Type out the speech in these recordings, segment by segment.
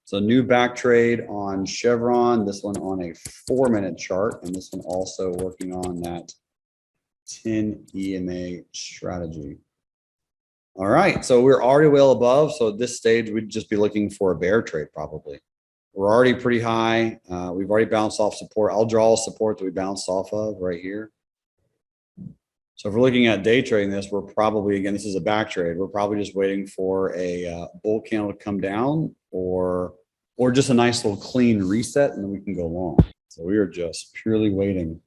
So new back trade on Chevron, this one on a 4-minute chart, and this one also working on that 10 EMA strategy. All right, so we're already well above. So at this stage, we'd just be looking for a bear trade probably. We're already pretty high. We've already bounced off support. I'll draw support that we bounced off of right here. So if we're looking at day trading this, we're probably, again, this is a back trade. We're probably just waiting for a bull candle to come down or just a nice little clean reset, and then we can go long. So we are just purely waiting.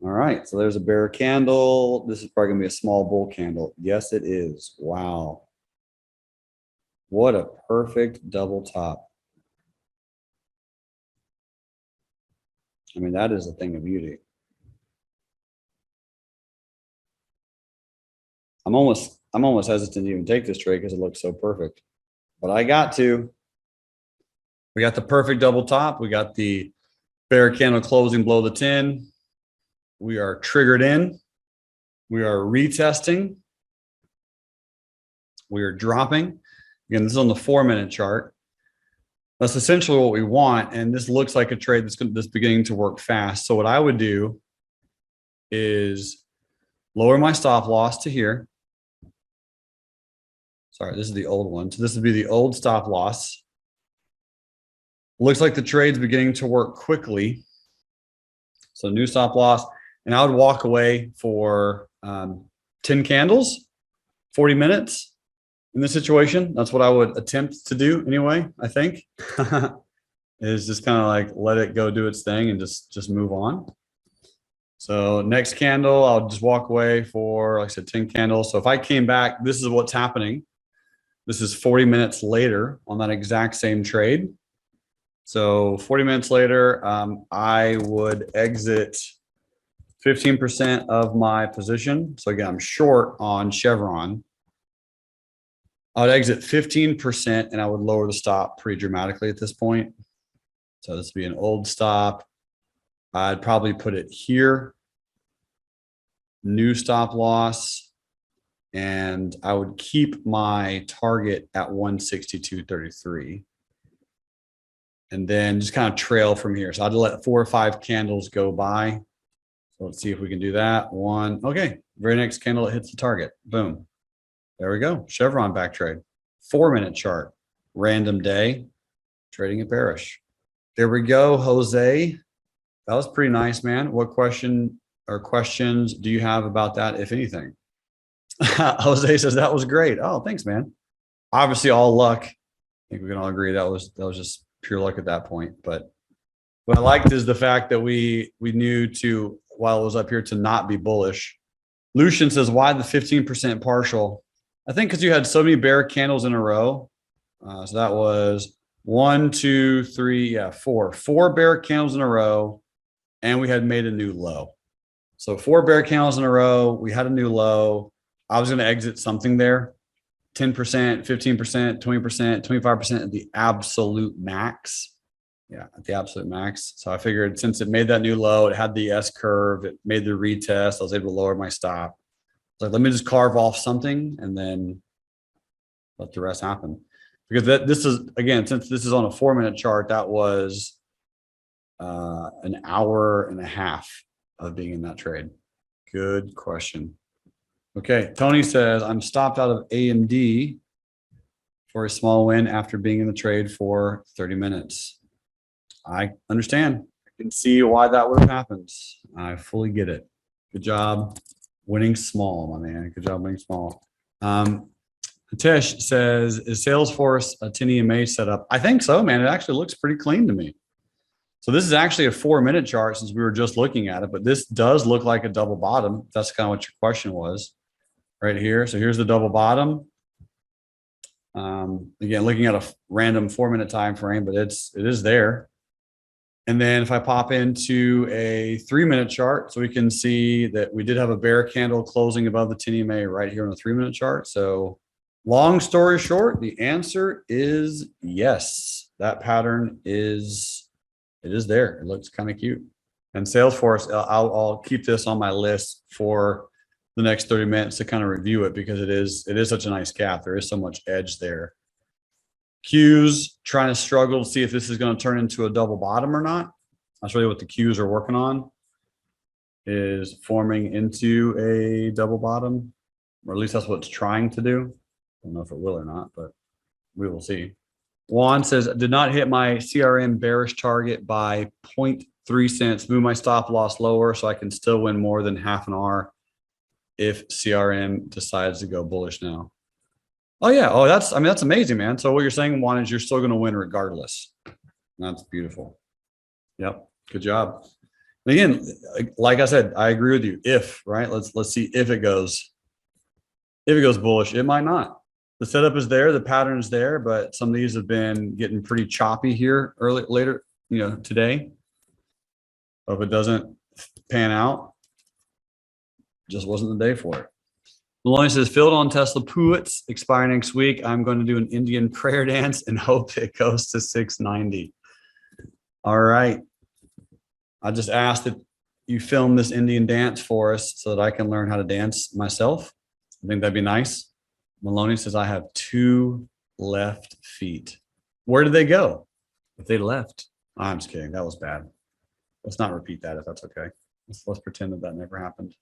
All right, so there's a bear candle. This is probably gonna be a small bull candle. Yes, it is. Wow. What a perfect double top. I mean, that is a thing of beauty. I'm almost hesitant to even take this trade because it looks so perfect, but I got to. We got the perfect double top. We got the bear candle closing below the 10. We are triggered in. We are retesting. We are dropping. Again, this is on the 4-minute chart. That's essentially what we want. And this looks like a trade that's beginning to work fast. So what I would do is lower my stop loss to here. Sorry, this is the old one. So this would be the old stop loss. Looks like the trade's beginning to work quickly. So new stop loss. And I would walk away for 10 candles, 40 minutes in this situation. That's what I would attempt to do anyway, I think. Is just kind of like let it go do its thing and just move on. So next candle, I'll just walk away for, like I said, 10 candles. So if I came back, this is what's happening. This is 40 minutes later on that exact same trade. So 40 minutes later, I would exit 15% of my position. So again, I'm short on Chevron. I would exit 15% and I would lower the stop pretty dramatically at this point. So this would be an old stop. I'd probably put it here. New stop loss. And I would keep my target at 162.33. And then just kind of trail from here. So I'd let 4 or 5 candles go by. So let's see if we can do that. One. Okay. Very next candle, it hits the target. Boom. There we go. Chevron back trade. 4-minute chart. Random day. Trading at bearish. There we go, Jose. That was pretty nice, man. What question or questions do you have about that, if anything? Jose says that was great. Oh, thanks, man. Obviously, all luck. I think we can all agree that was just pure luck at that point. But what I liked is the fact that we knew to, while it was up here, to not be bullish. Lucian says, why the 15% partial? I think because you had so many bear candles in a row. So that was 1, 2, 3, yeah, 4. 4 bear candles in a row, and we had made a new low. So 4 bear candles in a row. We had a new low. I was going to exit something there. 10%, 15%, 20%, 25% at the absolute max. Yeah, at the absolute max. So I figured since it made that new low, it had the S curve, it made the retest, I was able to lower my stop. So let me just carve off something and then let the rest happen. Because this is, again, since this is on a 4-minute chart, that was an hour and a half of being in that trade. Good question. Okay, Tony says, I'm stopped out of AMD for a small win after being in the trade for 30 minutes. I understand. I can see why that would have happened. I fully get it. Good job winning small, my man. Good job winning small. Tish says, is Salesforce a 10 EMA setup? I think so, man. It actually looks pretty clean to me. So this is actually a 4-minute chart since we were just looking at it, but this does look like a double bottom. That's kind of what your question was right here. So here's the double bottom. Again, looking at a random 4-minute time frame, but it is there. And then if I pop into a 3-minute chart, so we can see that we did have a bear candle closing above the 10 EMA right here on the 3-minute chart. So long story short, the answer is yes. That pattern is there. It looks kind of cute. And Salesforce, I'll keep this on my list for the next 30 minutes to kind of review it because it is such a nice gap. There is so much edge there. Qs trying to struggle to see if this is going to turn into a double bottom or not. I'll show you what the Qs are working on. Is forming into a double bottom, or at least that's what it's trying to do. I don't know if it will or not, but we will see. Juan says, did not hit my CRM bearish target by 0.3 cents. Move my stop loss lower so I can still win more than half an R if CRM decides to go bullish now. Oh yeah. Oh, that's amazing, man. So what you're saying, Juan, is you're still going to win regardless. That's beautiful. Yep. Good job. And again, like I said, I agree with you. If, right, let's see if it goes bullish. It might not. The setup is there, the pattern is there, but some of these have been getting pretty choppy here later, today. But if it doesn't pan out, just wasn't the day for it. Maloney says, filled on Tesla puts expiring next week. I'm going to do an Indian prayer dance and hope it goes to 690. All right. I just asked that you film this Indian dance for us so that I can learn how to dance myself. I think that'd be nice. Maloney says, I have 2 left feet. Where did they go? If they left, I'm just kidding. That was bad. Let's not repeat that if that's okay. Let's pretend that never happened.